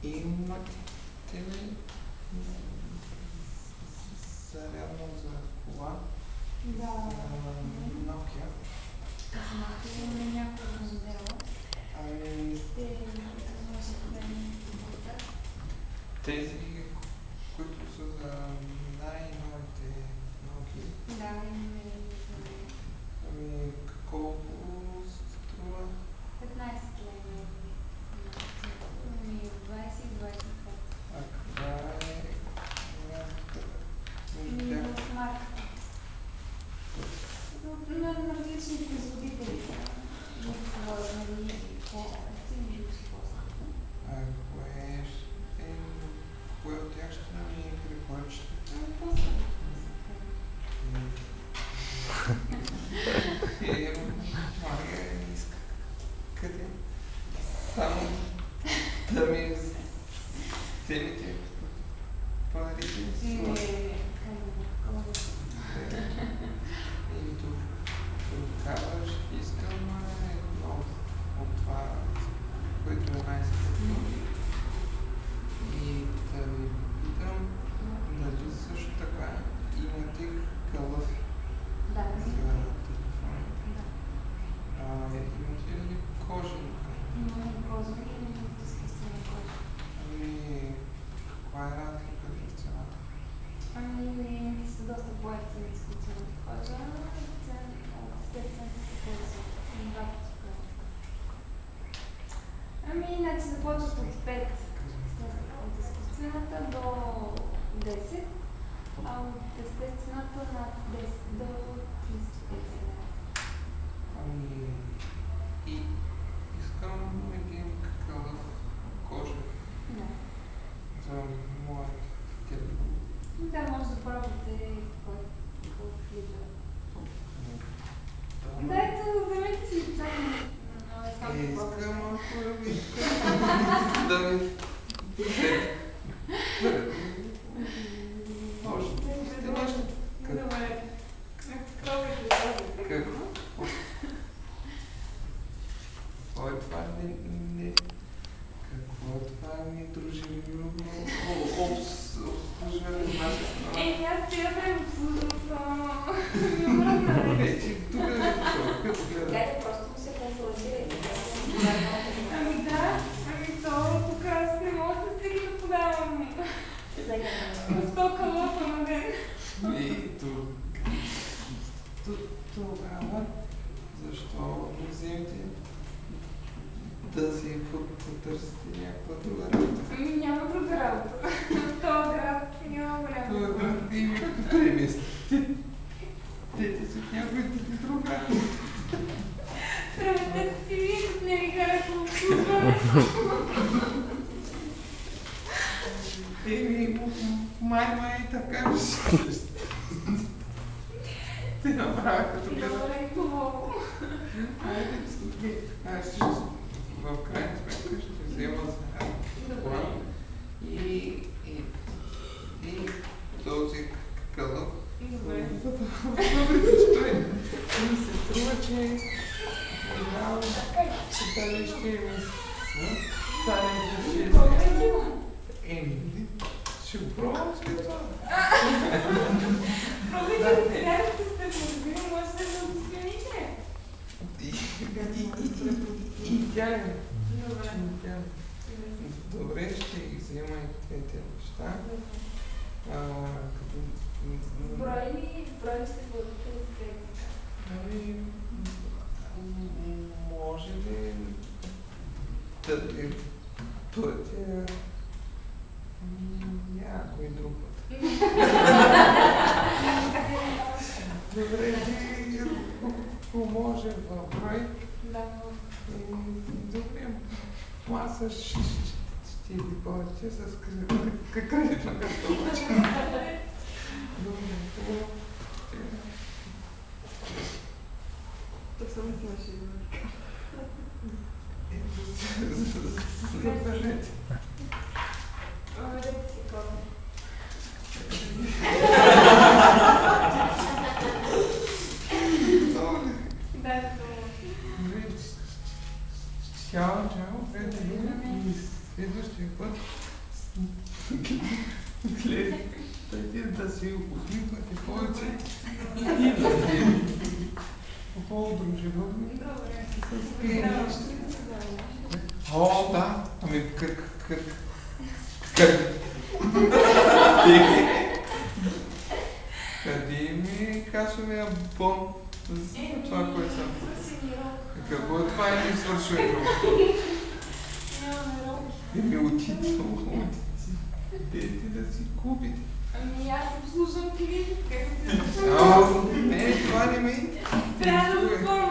Имате ли зарядно за кола? Да. Nokia. Знаете ли на някакъв модел? Тези, които са за най-новите Nokia. Да, имаме и за колко струва? 15 лева. 20 и 25. А каква е разликата между тях? В марката. На различни производители са. Много са водени по-активни и по-скъпи. Кое от тях ще ни препоръчате? По-скъпи. Мария, искате само да ми вземете парите си? И тогава ще искам едно от това, което е най-скъпо. И да ви питам, дали също така имате калъфи Да, за телефон. Имате ли кожени? имаме кожени и изкуствена кожа. Каква е разликата в цената? Са доста по-евтини изкуствената кожа. Цените са по-високи. Значи започват от 5 от изкуствената до 10, а от естествената над 10 до 30. И искам един калъф кожа за моят телефон. Да, може да пробвате какво влиза. Да, ето, вземете си ценно. Искам ако да ми още нещо. Добре. Какво? Какво е това? Какво е това недружелюбно обслужване? Аз сега да Вече тук е Дайте просто му се консултирайте. То тук аз не мога да си ги да подавам. На 100 калъпа на ден. И тогава, защо не вземете да си потърсите някаква друга работа? Няма друга работа. В този град няма голяма. Това град има премести. Дете си в някой друг град. Преместете си вие, като не ви харесва обслужване. Май така ти направя като гледа. Добре, хубаво. Аз в крайна сметка ще взема за план и този кълъп. Добре. Той ми се струва, че дали ще ми ще го пробвам след това. Пробвайте да сега да сте магазина, може да го смените. Идеално. Добре. Добре, ще ги взема и тези неща. Брой ще бъдете ли средника? Може ли да ви платя някой друг път? Добре, ако може в брой. Да. Добре, аз ще ви платя с кредитна карта. Добре, хубаво. То съм смеши. Закажете. Дайте си кола. Добре. Да, дето. Чао, приятели. И следващия път гледайте да си усмихнете повече и да сте по-дружелюбни. Добре. О, да. Ами къде ми касовия бон за това, което съм? Какво е това и ми свършва игра? Нямаме роби. Еми отидете да си купите. Ами аз обслужвам клиент, както ти Не, това не ми. трябва да запомня.